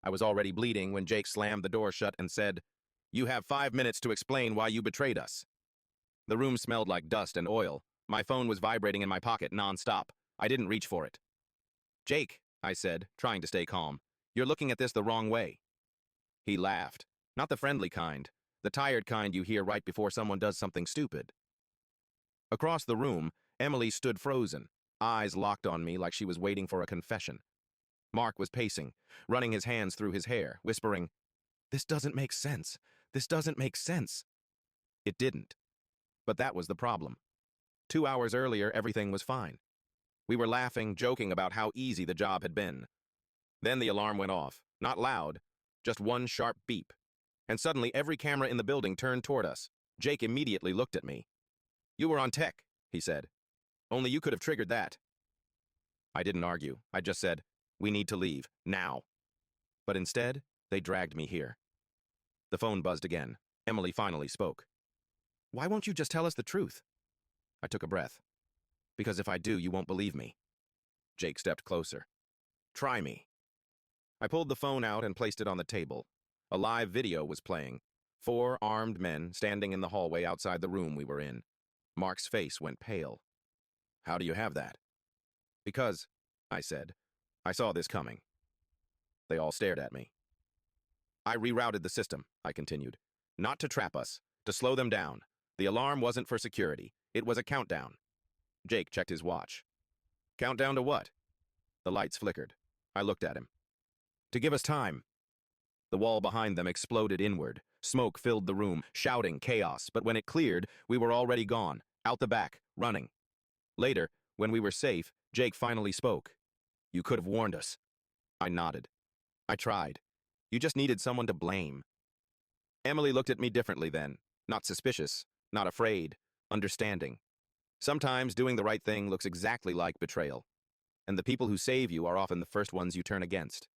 I was already bleeding when Jake slammed the door shut and said, "You have 5 minutes to explain why you betrayed us." The room smelled like dust and oil. My phone was vibrating in my pocket non-stop. I didn't reach for it. "Jake," I said, trying to stay calm, "you're looking at this the wrong way." He laughed. Not the friendly kind. The tired kind you hear right before someone does something stupid. Across the room, Emily stood frozen, eyes locked on me like she was waiting for a confession. Mark was pacing, running his hands through his hair, whispering, "This doesn't make sense. This doesn't make sense." It didn't. But that was the problem. 2 hours earlier, everything was fine. We were laughing, joking about how easy the job had been. Then the alarm went off, not loud, just one sharp beep. And suddenly every camera in the building turned toward us. Jake immediately looked at me. "You were on tech," he said. "Only you could have triggered that." I didn't argue. I just said, "We need to leave, now." But instead, they dragged me here. The phone buzzed again. Emily finally spoke. "Why won't you just tell us the truth?" I took a breath. "Because if I do, you won't believe me." Jake stepped closer. "Try me." I pulled the phone out and placed it on the table. A live video was playing. 4 armed men standing in the hallway outside the room we were in. Mark's face went pale. "How do you have that?" "Because," I said, "I saw this coming." They all stared at me. "I rerouted the system," I continued. "Not to trap us, to slow them down. The alarm wasn't for security. It was a countdown." Jake checked his watch. "Countdown to what?" The lights flickered. I looked at him. "To give us time." The wall behind them exploded inward. Smoke filled the room, shouting chaos, but when it cleared, we were already gone, out the back, running. Later, when we were safe, Jake finally spoke. "You could have warned us." I nodded. "I tried. You just needed someone to blame." Emily looked at me differently then. Not suspicious, not afraid, understanding. Sometimes doing the right thing looks exactly like betrayal, and the people who save you are often the first ones you turn against.